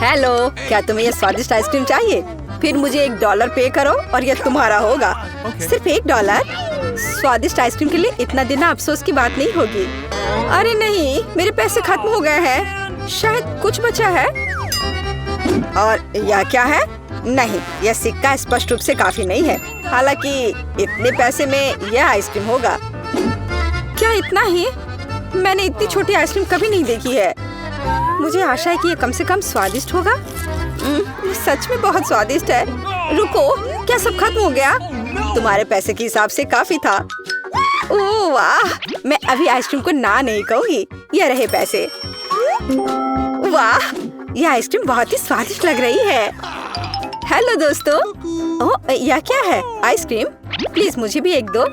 Hello, क्या तुम्हें ये स्वादिष्ट आइसक्रीम चाहिए? फिर मुझे $1 पे करो और ये तुम्हारा होगा। सिर्फ $1? स्वादिष्ट आइसक्रीम के लिए इतना देना अफसोस की बात नहीं होगी। अरे नहीं, मेरे पैसे खत्म हो गए हैं। शायद कुछ बचा है। और यह क्या है? नहीं, यह सिक्का स्पष्ट रूप से काफी नहीं है। हालांकि इतने पैसे में यह आइसक्रीम होगा। क्या इतना ही? मैंने इतनी छोटी आइसक्रीम कभी नहीं देखी है। मुझे आशा है कि ये कम से कम स्वादिष्ट होगा। सच में बहुत स्वादिष्ट है। रुको, क्या सब खत्म हो गया? तुम्हारे पैसे के हिसाब से काफी था। ओह वाह, मैं अभी आइसक्रीम को ना नहीं कहूँगी। ये रहे पैसे। वाह, यह आइसक्रीम बहुत ही स्वादिष्ट लग रही है। हेलो दोस्तों। ओह, यह क्या है? आइसक्रीम? प्लीज मुझे भी एक दो।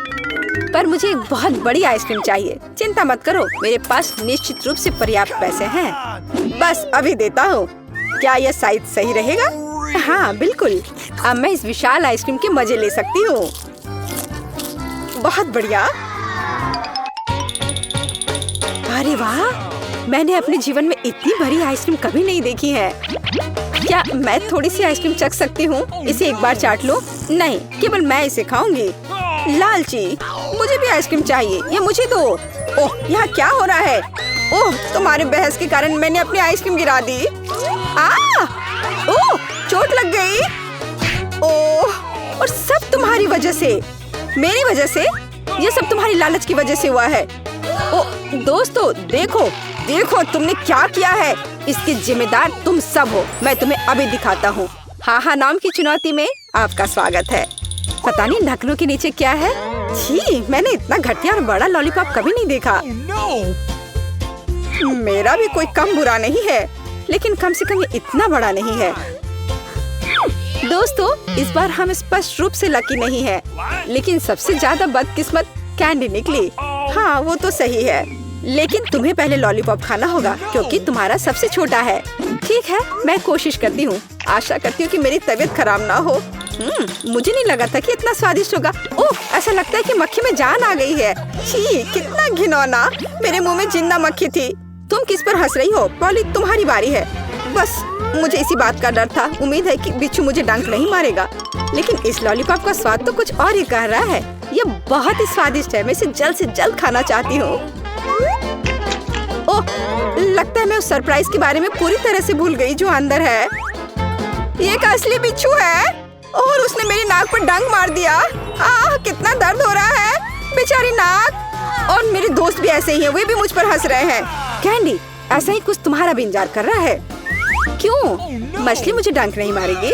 पर मुझे एक बहुत बड़ी आइसक्रीम चाहिए। चिंता मत करो, मेरे पास निश्चित रूप से पर्याप्त पैसे हैं। बस अभी देता हूँ। क्या यह साइज सही रहेगा? हाँ बिल्कुल। अब मैं इस विशाल आइसक्रीम के मजे ले सकती हूँ। बहुत बढ़िया। अरे वाह, मैंने अपने जीवन में इतनी बड़ी आइसक्रीम कभी नहीं देखी है। क्या मैं थोड़ी सी आइसक्रीम चख सकती हूँ? इसे एक बार चाट लो। नहीं, केवल मैं इसे खाऊंगी। लालची, मुझे भी आइसक्रीम चाहिए। ये मुझे दो। ओह, यहाँ क्या हो रहा है? ओह, तुम्हारे बहस के कारण मैंने अपनी आइसक्रीम गिरा दी। ओह, चोट लग गई। ओह, और सब तुम्हारी वजह से। मेरी वजह से? ये सब तुम्हारी लालच की वजह से हुआ है। ओह दोस्तों, देखो देखो तुमने क्या किया है। इसके जिम्मेदार तुम सब हो। मैं तुम्हें अभी दिखाता हूँ। हाहा नाम की चुनौती में आपका स्वागत है। पता नहीं ढक्कनों के नीचे क्या है। छी, मैंने इतना घटिया और बड़ा लॉलीपॉप कभी नहीं देखा। मेरा भी कोई कम बुरा नहीं है, लेकिन कम से कम ये इतना बड़ा नहीं है। दोस्तों, इस बार हम स्पष्ट रूप से लकी नहीं है, लेकिन सबसे ज्यादा बदकिस्मत कैंडी निकली। हाँ वो तो सही है, लेकिन तुम्हें पहले लॉलीपॉप खाना होगा क्योंकि तुम्हारा सबसे छोटा है। ठीक है, मैं कोशिश करती हूँ। आशा करती हूँ कि मेरी तबीयत खराब ना हो। मुझे नहीं लगा था कि इतना स्वादिष्ट होगा। ओह, ऐसा लगता है कि मक्खी में जान आ गई है। छी, कितना घिनौना। मेरे मुंह में जिंदा मक्खी थी। तुम किस पर हंस रही हो? पॉली, तुम्हारी बारी है। बस मुझे इसी बात का डर था। उम्मीद है कि बिच्छू मुझे डंक नहीं मारेगा। लेकिन इस लॉलीपॉप का स्वाद तो कुछ और ही कह रहा है। ये बहुत ही स्वादिष्ट है। मैं इसे जल्द से जल्द खाना चाहती हूँ। ओह, लगता है मैं उस सरप्राइज के बारे में पूरी तरह से भूल गई जो अंदर है। ये एक असली बिच्छू है और उसने मेरी नाक पर डंक मार दिया। कितना दर्द हो रहा है। बेचारी नाक। और मेरे दोस्त भी ऐसे ही हैं, वे भी मुझ पर हंस रहे हैं। कैंडी, ऐसा ही कुछ तुम्हारा भी इंतजार कर रहा है। क्यों? मछली मुझे डंक नहीं मारेगी।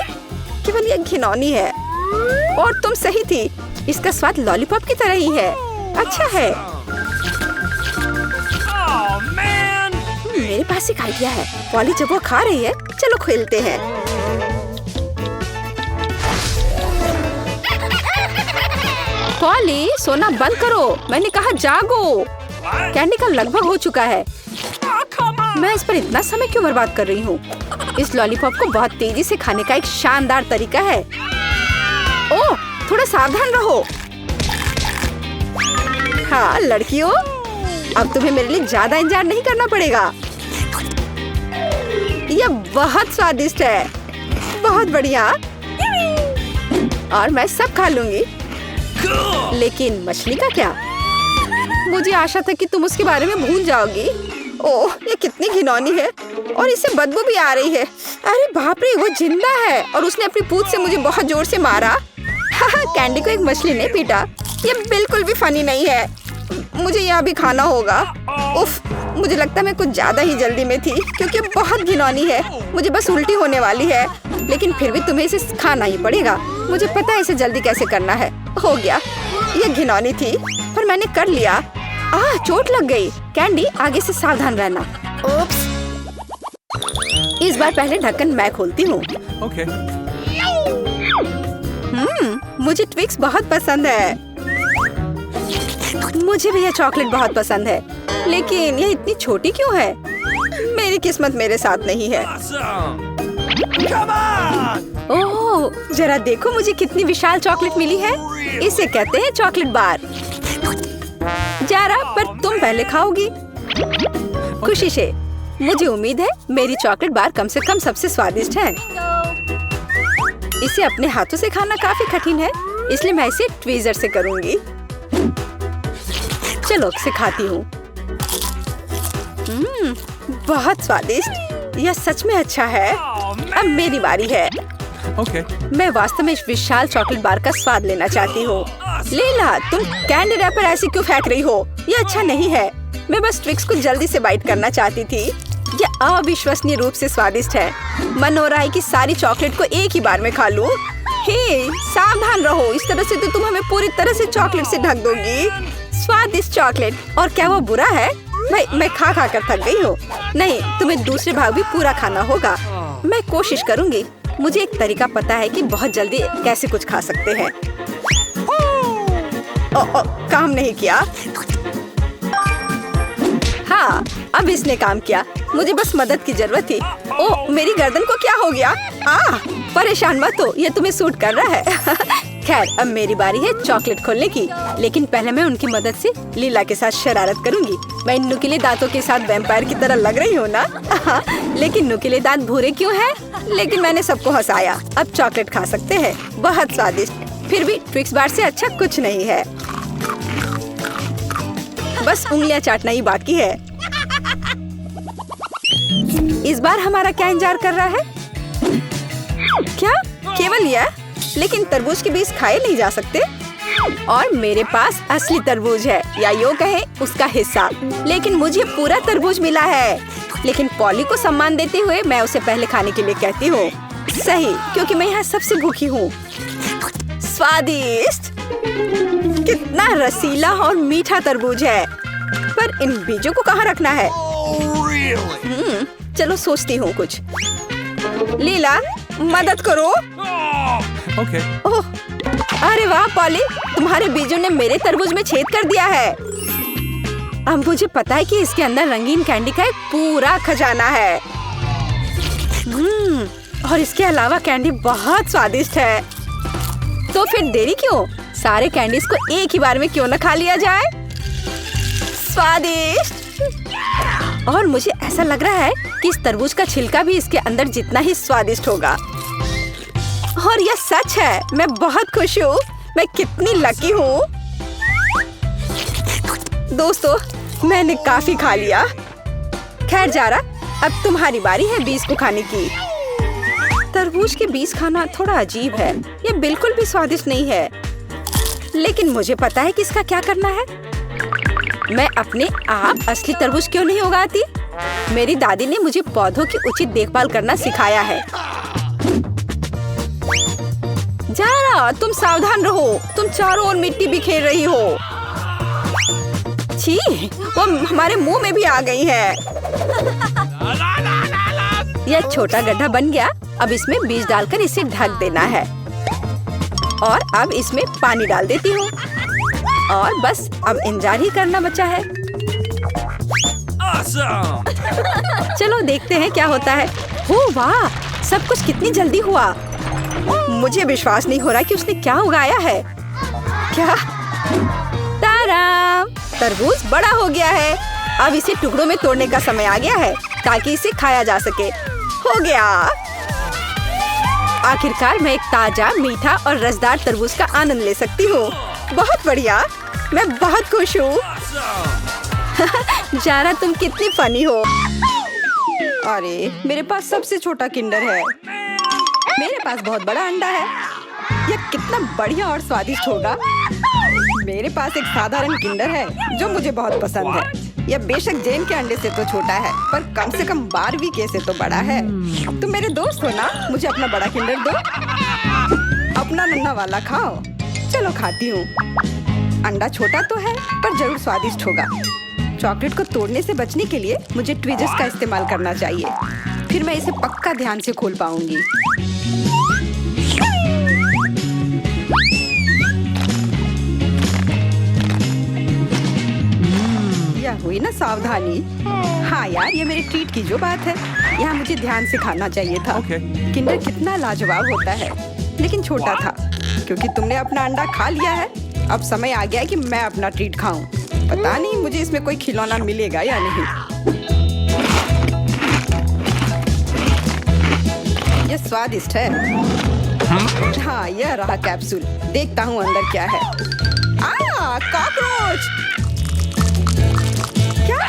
केवल ये घिनौनी है। और तुम सही थी, इसका स्वाद लॉलीपॉप की तरह ही है। अच्छा है। मेरे पास एक आइडिया है। पॉली जब वो खा रही है, चलो खेलते हैं। पॉली, सोना बंद करो। मैंने कहा जागो। कैंडी का लगभग हो चुका है। मैं इस पर इतना समय क्यों बर्बाद कर रही हूँ? इस लॉलीपॉप को बहुत तेजी से खाने का एक शानदार तरीका है। ओह, थोड़ा सावधान रहो। हाँ लड़कियों, अब तुम्हें मेरे लिए ज्यादा इंतजार नहीं करना पड़ेगा। यह बहुत स्वादिष्ट है। बहुत बढ़िया। और मैं सब खा लूंगी। लेकिन मछली का क्या? मुझे आशा था कि तुम उसके बारे में भूल जाओगी। ओह, ये कितनी घिनौनी है और इसे बदबू भी आ रही है। अरे बाप रे, वो जिंदा है और उसने अपनी पूंछ से मुझे बहुत जोर से मारा। कैंडी को एक मछली ने पीटा। ये बिल्कुल भी फनी नहीं है। मुझे यहाँ भी खाना होगा। उफ, मुझे लगता है मैं कुछ ज्यादा ही जल्दी में थी क्योंकि बहुत घिनौनी है। मुझे बस उल्टी होने वाली है, लेकिन फिर भी तुम्हें इसे खाना ही पड़ेगा। मुझे पता है इसे जल्दी कैसे करना है। हो गया। ये घिनौनी थी पर मैंने कर लिया। चोट लग गई। कैंडी, आगे से सावधान रहना। ओप्स। इस बार पहले ढक्कन मैं खोलती हूँ। Okay. मुझे ट्विक्स बहुत पसंद है। मुझे भी यह चॉकलेट बहुत पसंद है, लेकिन यह इतनी छोटी क्यों है? मेरी किस्मत मेरे साथ नहीं है। Come on! ओह, जरा देखो मुझे कितनी विशाल चॉकलेट मिली है। इसे कहते हैं चॉकलेट बार। जरा, पर तुम पहले खाओगी। खुशी से। मुझे उम्मीद है मेरी चॉकलेट बार कम से कम सबसे स्वादिष्ट है। इसे अपने हाथों से खाना काफी कठिन है, इसलिए मैं इसे ट्वीजर से करूंगी। चलो सिखाती हूँ। बहुत स्वादिष्ट, यह सच में अच्छा है। अब मेरी बारी है। मैं वास्तव में इस विशाल चॉकलेट बार का स्वाद लेना चाहती हूँ। लीला, तुम कैंडी रैपर ऐसे क्यों फेंक रही हो? ये अच्छा नहीं है। मैं बस ट्विक्स को जल्दी से बाइट करना चाहती थी। यह अविश्वसनीय रूप से स्वादिष्ट है। मन हो रहा है कि सारी चॉकलेट को एक ही बार में खा लूं। हे, सावधान रहो, इस तरह से तो तुम हमें पूरी तरह से चॉकलेट से ढक दोगी। स्वादिष्ट चॉकलेट, और क्या वो बुरा है? मैं खा खा कर थक गई हूँ। नहीं, तुम्हें दूसरे भाग भी पूरा खाना होगा। मैं कोशिश करूंगी। मुझे एक तरीका पता है कि बहुत जल्दी कैसे कुछ खा सकते हैं। काम नहीं किया। हाँ, अब इसने काम किया। मुझे बस मदद की जरूरत थी। ओह, मेरी गर्दन को क्या हो गया? परेशान मत हो, ये तुम्हें सूट कर रहा है। खैर, अब मेरी बारी है चॉकलेट खोलने की। लेकिन पहले मैं उनकी मदद से लीला के साथ शरारत करूंगी। मैं इन नुकीले दांतों के साथ वैम्पायर की तरह लग रही हूँ ना? लेकिन नुकीले दांत भूरे क्यों हैं? लेकिन मैंने सबको हंसाया। अब चॉकलेट खा सकते हैं। बहुत स्वादिष्ट। फिर भी ट्विक्स बार से अच्छा कुछ नहीं है। बस उंगलियां चाटना ही बाकी है। इस बार हमारा क्या इंतजार कर रहा है? क्या केवल यह? लेकिन तरबूज के बीज खाए नहीं जा सकते। और मेरे पास असली तरबूज है, या यूं कहें उसका हिस्सा। लेकिन मुझे पूरा तरबूज मिला है। लेकिन पॉली को सम्मान देते हुए मैं उसे पहले खाने के लिए कहती हूँ। सही, क्योंकि मैं यहाँ सबसे भूखी हूँ। स्वादिष्ट, कितना रसीला और मीठा तरबूज है। पर इन बीजों को कहाँ रखना है? चलो सोचती हूँ कुछ। लीला, मदद करो। ओह, अरे वाह पॉली, तुम्हारे बीजों ने मेरे तरबूज में छेद कर दिया है। अब मुझे पता है कि इसके अंदर रंगीन कैंडी का एक पूरा खजाना है। और इसके अलावा कैंडी बहुत स्वादिष्ट है। तो फिर देरी क्यों? सारे कैंडीज को एक ही बार में क्यों न खा लिया जाए? स्वादिष्ट। और मुझे ऐसा लग रहा है कि इस तरबूज का छिलका भी इसके अंदर जितना ही स्वादिष्ट होगा। और यह सच है। मैं बहुत खुश हूँ। मैं कितनी लकी हूँ। दोस्तों, मैंने काफी खा लिया। खैर जारा, अब तुम्हारी बारी है बीज को खाने की। तरबूज के बीज खाना थोड़ा अजीब है। यह बिल्कुल भी स्वादिष्ट नहीं है। लेकिन मुझे पता है कि इसका क्या करना है। मैं अपने आप असली तरबूज क्यों नहीं उगाती? मेरी दादी ने मुझे पौधों की उचित देखभाल करना सिखाया है। जारा, तुम सावधान रहो। तुम चारों ओर मिट्टी बिखेर रही हो। छी, वो हमारे मुंह में भी आ गई है। यह छोटा गड्ढा बन गया। अब इसमें बीज डालकर इसे ढक देना है। और अब इसमें पानी डाल देती हूँ। और बस अब इंतजार ही करना बचा है। चलो देखते हैं क्या होता है। हो वाह, सब कुछ कितनी जल्दी हुआ। मुझे विश्वास नहीं हो रहा कि उसने क्या उगाया है। क्या? ताराम, तरबूज बड़ा हो गया है। अब इसे टुकड़ों में तोड़ने का समय आ गया है ताकि इसे खाया जा सके। हो गया। आखिरकार मैं एक ताजा, मीठा और रसदार तरबूज का आनंद ले सकती हूँ। बहुत बढ़िया, मैं बहुत खुश हूँ। जारा, तुम कितनी फनी हो। अरे, मेरे पास सबसे छोटा किंडर है। मेरे पास बहुत बड़ा अंडा है। यह कितना बढ़िया और स्वादिष्ट होगा। मेरे पास एक साधारण किंडर है जो मुझे बहुत पसंद है। यह बेशक जेन के अंडे से तो छोटा है, पर कम से कम बारहवीं के से तो बड़ा है। तुम मेरे दोस्त हो ना, मुझे अपना बड़ा किंडर दो। अपना नन्हा वाला खाओ। चलो खाती हूँ। अंडा छोटा तो है, पर जरूर स्वादिष्ट होगा। चॉकलेट को तोड़ने से बचने के लिए मुझे ट्विजर्स का इस्तेमाल करना चाहिए। फिर मैं इसे पक्का ध्यान से खोल पाऊंगी। यह हुई ना सावधानी। हाँ यार, ये मेरी ट्रीट की जो बात है। यहाँ मुझे ध्यान से खाना चाहिए था। किंडर कितना लाजवाब होता है, लेकिन छोटा था। क्योंकि तुमने अपना अंडा खा लिया है, अब समय आ गया है कि मैं अपना ट्रीट खाऊं। पता नहीं मुझे इसमें कोई खिलौना मिलेगा या नहीं। स्वादिष्ट है। हाँ, यह रहा कैप्सूल। देखता हूँ अंदर क्या है। कॉकरोच! क्या?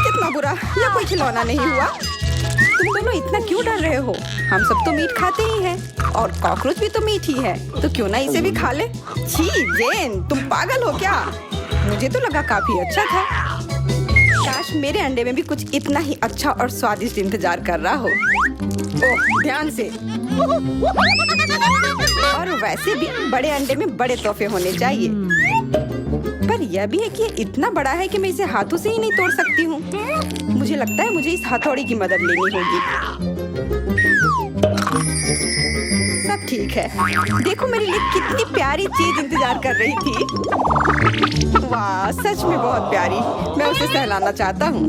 कितना बुरा! यह कोई खिलौना नहीं हुआ। तुम दोनों इतना क्यों डर रहे हो? हम सब तो मीट खाते ही हैं और कॉकरोच भी तो मीट ही है, तो क्यों ना इसे भी खा ले। छी जेन, तुम पागल हो क्या? मुझे तो लगा काफी अच्छा था। काश मेरे अंडे में भी कुछ इतना ही अच्छा और स्वादिष्ट इंतजार कर रहा हो। ओह, ध्यान से। और वैसे भी बड़े अंडे में बड़े तोहफे होने चाहिए। पर यह भी है कि ये इतना बड़ा है कि मैं इसे हाथों से ही नहीं तोड़ सकती हूँ। मुझे लगता है मुझे इस हथौड़ी की मदद लेनी होगी। सब ठीक है। देखो मेरे लिए कितनी प्यारी चीज इंतजार कर रही थी। वाह, सच में बहुत प्यारी। मैं उसे सहलाना चाहता हूँ।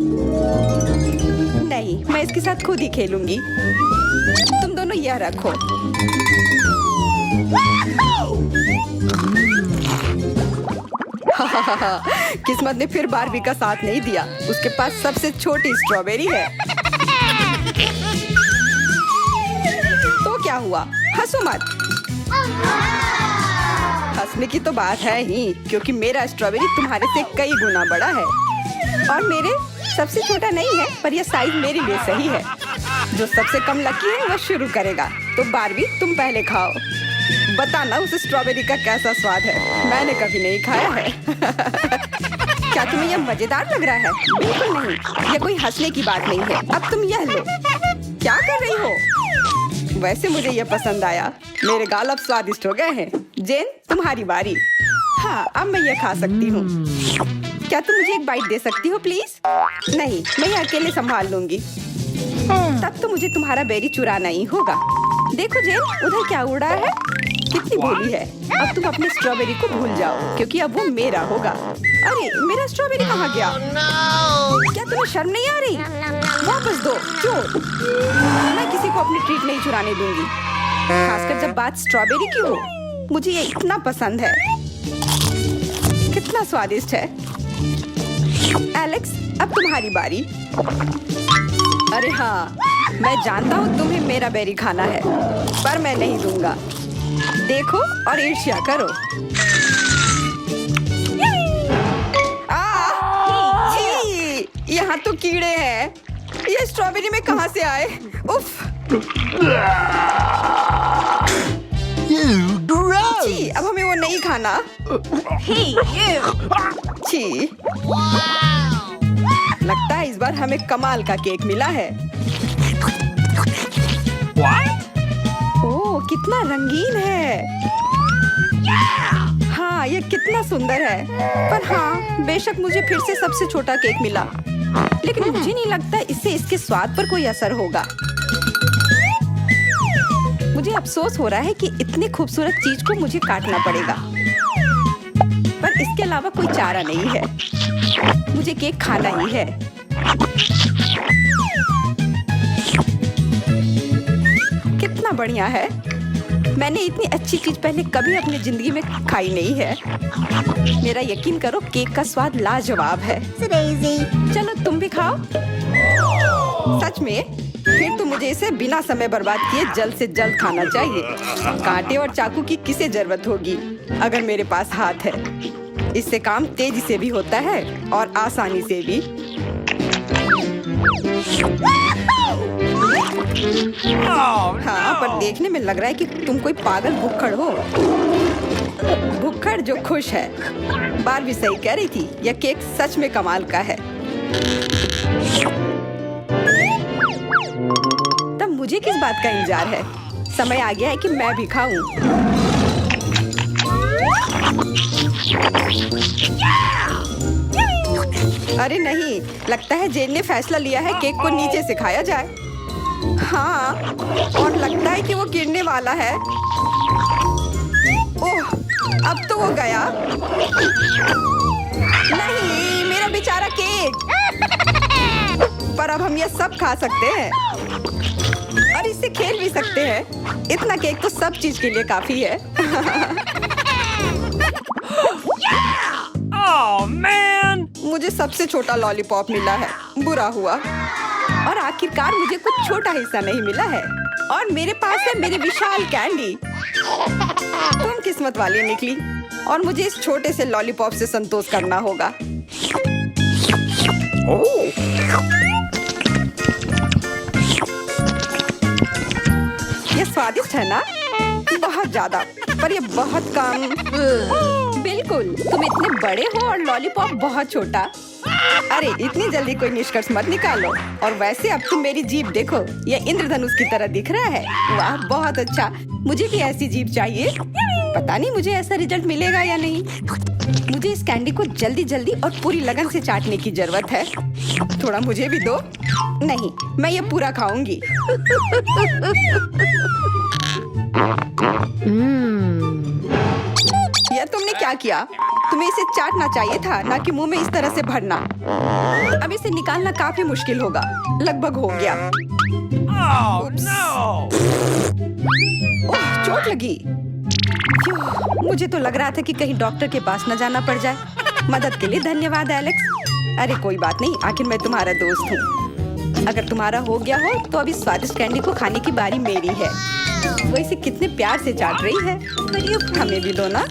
नहीं, मैं इसके साथ खुद ही खेलूंगी। तुम दोनों यह रखो। किस्मत ने फिर बारबी का साथ नहीं दिया। उसके पास सबसे छोटी स्ट्रॉबेरी है। तो क्या हुआ? हंसो मत। हंसने की तो बात है ही, क्योंकि मेरा स्ट्रॉबेरी तुम्हारे से कई गुना बड़ा है और मेरे सबसे छोटा नहीं है, पर यह साइज मेरे लिए सही है। जो सबसे कम लकी है वह शुरू करेगा। तो बारबी, तुम पहले खाओ। बताना उस स्ट्रॉबेरी का कैसा स्वाद है। मैंने कभी नहीं खाया है। क्या तुम्हें यह मजेदार लग रहा है? बिल्कुल नहीं, यह कोई हंसने की बात नहीं है। अब तुम यह लो। क्या कर रही हो? वैसे मुझे यह पसंद आया। मेरे गाल अब स्वादिष्ट हो गए हैं। जेन, तुम्हारी बारी। हाँ, अब मैं यह खा सकती हूँ। क्या तुम मुझे एक बाइट दे सकती हो प्लीज? नहीं, मैं यह अकेले संभाल लूंगी। तब तो मुझे तुम्हारा बेरी चुराना ही होगा। देखो जेन, उधर क्या उड़ा है? कितनी भोली है। अब तुम अपनी स्ट्रॉबेरी को भूल जाओ, क्योंकि अब वो मेरा होगा। अरे, मेरा स्ट्रॉबेरी कहाँ गया? क्या तुम्हें शर्म नहीं आ रही? वापस दो, चोर। मैं किसी को अपनी ट्रीट नहीं चुराने दूंगी, खासकर जब बात स्ट्रॉबेरी की हो। मुझे ये इतना पसंद है। कितना स्वादिष्ट है। एलेक्स, अब तुम्हारी बारी। अरे हाँ, मैं जानता हूँ तुम्हें मेरा बेरी खाना है, पर मैं नहीं दूंगा। देखो और ईर्ष्या करो। छी, यहाँ तो कीड़े हैं। ये स्ट्रॉबेरी में कहाँ से आए? उफ। छी, अब हमें वो नहीं खाना। छी, लगता है इस बार हमें कमाल का केक मिला है। ओह, कितना रंगीन है। हाँ, ये कितना सुंदर है। पर हाँ, बेशक मुझे फिर से सबसे छोटा केक मिला, लेकिन मुझे नहीं लगता इससे इसके स्वाद पर कोई असर होगा। मुझे अफसोस हो रहा है कि इतनी खूबसूरत चीज को मुझे काटना पड़ेगा, पर इसके अलावा कोई चारा नहीं है। मुझे केक खाना ही है। कितना बढ़िया है। मैंने इतनी अच्छी चीज पहले कभी अपनी जिंदगी में खाई नहीं है। मेरा यकीन करो, केक का स्वाद लाजवाब है। चलो तुम भी खाओ। सच में? फिर तो मुझे इसे बिना समय बर्बाद किए जल्द से जल्द खाना चाहिए। कांटे और चाकू की किसे जरूरत होगी अगर मेरे पास हाथ है। इससे काम तेजी से भी होता है और आसानी से भी। हाँ, पर देखने में लग रहा है कि तुम कोई पागल भुक्खड़ हो। भुक्खड़ जो खुश है। बारबी सही कह रही थी, यह केक सच में कमाल का है। तब मुझे किस बात का इंतजार है? समय आ गया है कि मैं भी खाऊं। अरे नहीं, लगता है जेन ने फैसला लिया है केक को नीचे से खाया जाए। हाँ, और लगता है कि वो गिरने वाला है। ओह, अब तो वो गया। नहीं, मेरा बेचारा केक। पर अब हम ये सब खा सकते हैं और इससे खेल भी सकते हैं। इतना केक तो सब चीज के लिए काफी है। Oh man! मुझे सबसे छोटा लॉलीपॉप मिला है। बुरा हुआ। और आखिरकार मुझे कुछ छोटा हिस्सा नहीं मिला है और मेरे पास है मेरी विशाल कैंडी। तुम किस्मत वाली निकली और मुझे इस छोटे से लॉलीपॉप से संतोष करना होगा। ये स्वादिष्ट है ना? बहुत ज्यादा, पर ये बहुत कम। बिल्कुल, तुम इतने बड़े हो और लॉलीपॉप बहुत छोटा। अरे इतनी जल्दी कोई निष्कर्ष मत निकालो। और वैसे अब तुम मेरी जीभ देखो, ये इंद्रधनुष की तरह दिख रहा है। वाह, बहुत अच्छा। मुझे भी ऐसी जीभ चाहिए। पता नहीं मुझे ऐसा रिजल्ट मिलेगा या नहीं। मुझे इस कैंडी को जल्दी जल्दी और पूरी लगन से चाटने की जरूरत है। थोड़ा मुझे भी दो। नहीं, मैं ये पूरा खाऊंगी। यह तुमने क्या किया? तुम्हें इसे चाटना चाहिए था, ना कि मुंह में इस तरह से भरना। अब इसे निकालना काफी मुश्किल होगा। लगभग हो गया। Oh no! ओह, चोट लगी। मुझे तो लग रहा था कि कहीं डॉक्टर के पास न जाना पड़ जाए। मदद के लिए धन्यवाद एलेक्स। अरे कोई बात नहीं, आखिर मैं तुम्हारा दोस्त हूँ। अगर तुम्हारा हो गया हो तो अभी स्वादिष्ट कैंडी को खाने की बारी मेरी है। वो इसे कितने प्यार से चाट रही है। हमें भी दो ना।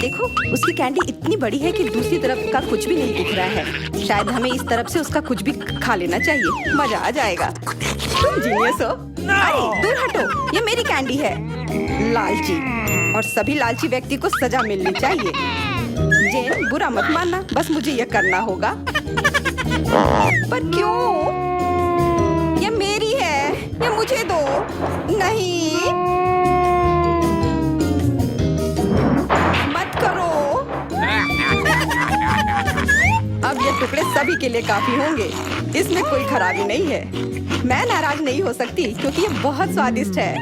देखो, उसकी कैंडी इतनी बड़ी है कि दूसरी तरफ का कुछ भी नहीं दिख रहा है। शायद हमें इस तरफ से उसका कुछ भी खा लेना चाहिए। मजा आ जाएगा। तुम जीनियस हो। अरे दूर हटो, ये मेरी कैंडी है। लालची, और सभी लालची व्यक्ति को सजा मिलनी चाहिए। जेन, बुरा मत मानना, बस मुझे यह करना होगा। पर क्यों? ये मेरी है, ये मुझे दो। नहीं, मत करो। अब ये टुकड़े सभी के लिए काफी होंगे। इसमें कोई खराबी नहीं है। मैं नाराज नहीं हो सकती क्योंकि ये बहुत स्वादिष्ट है।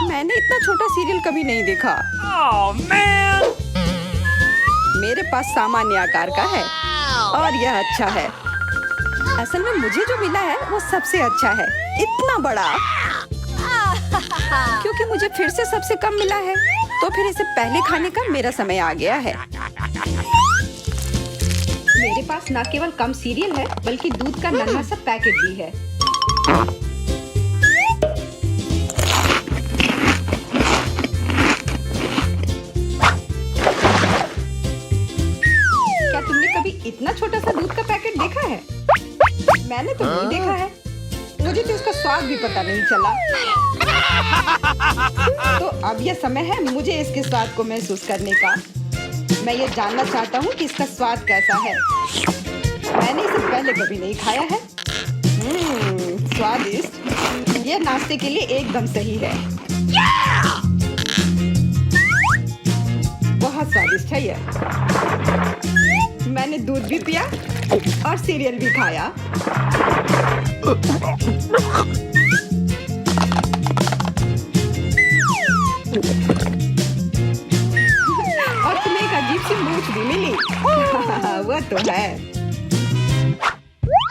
मैंने इतना छोटा सीरियल कभी नहीं देखा। Oh man! मेरे पास सामान्य आकार का है और यह अच्छा है। असल में मुझे जो मिला है वो सबसे अच्छा है। इतना बड़ा। क्योंकि मुझे फिर से सबसे कम मिला है, तो फिर इसे पहले खाने का मेरा समय आ गया है। मेरे पास न केवल कम सीरियल है, बल्कि दूध का नन्हा सा पैकेट भी है। क्या तुमने कभी इतना छोटा सा दूध का पैकेट देखा है? मैंने तो नहीं देखा है। मुझे तो इसका स्वाद भी पता नहीं चला। तो अब यह समय है मुझे इसके स्वाद को महसूस करने का। मैं ये जानना चाहता हूँ कि इसका स्वाद कैसा है। मैंने इसे पहले कभी नहीं खाया है। स्वादिष्ट। यह नाश्ते के लिए एकदम सही है। बहुत स्वादिष्ट है यह। मैंने दूध भी पिया और सीरियल भी खाया। और तुम्हें एक अजीब सी मूंछ भी मिली। वो तो है।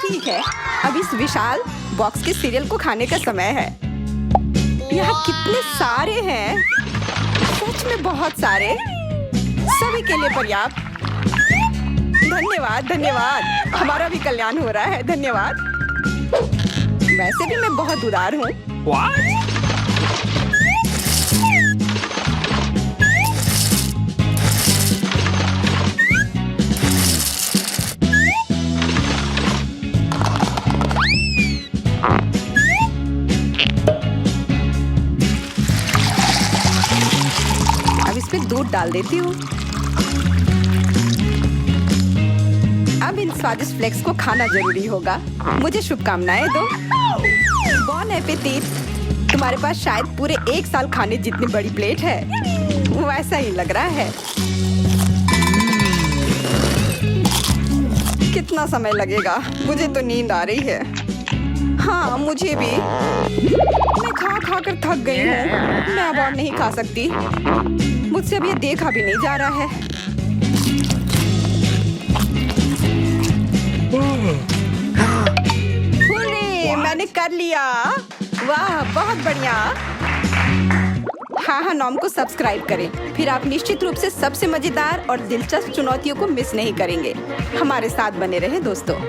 ठीक है, अब इस विशाल बॉक्स के सीरियल को खाने का समय है। यहाँ कितने सारे हैं, सच में बहुत सारे। सभी के लिए पर्याप्त। धन्यवाद, धन्यवाद। हमारा भी कल्याण हो रहा है। धन्यवाद। वैसे भी मैं बहुत उदार हूँ। What? अब इसमें दूध डाल देती हूँ। अब इन स्वादिष्ट फ्लेक्स को खाना जरूरी होगा। मुझे शुभकामनाएं दो। बॉन एपेटीट। तुम्हारे पास शायद पूरे 1 साल खाने जितनी बड़ी प्लेट है। वैसा ही लग रहा है। कितना समय लगेगा? मुझे तो नींद आ रही है। हाँ, मुझे भी। मैं खा खा कर थक गई हूँ। मैं अब और नहीं खा सकती। मुझसे अब ये देखा भी नहीं जा रहा है। हुर्रे, मैंने कर लिया। वाह, बहुत बढ़िया। हाँ हाँ, नॉम को सब्सक्राइब करें। फिर आप निश्चित रूप से सबसे मजेदार और दिलचस्प चुनौतियों को मिस नहीं करेंगे। हमारे साथ बने रहे दोस्तों।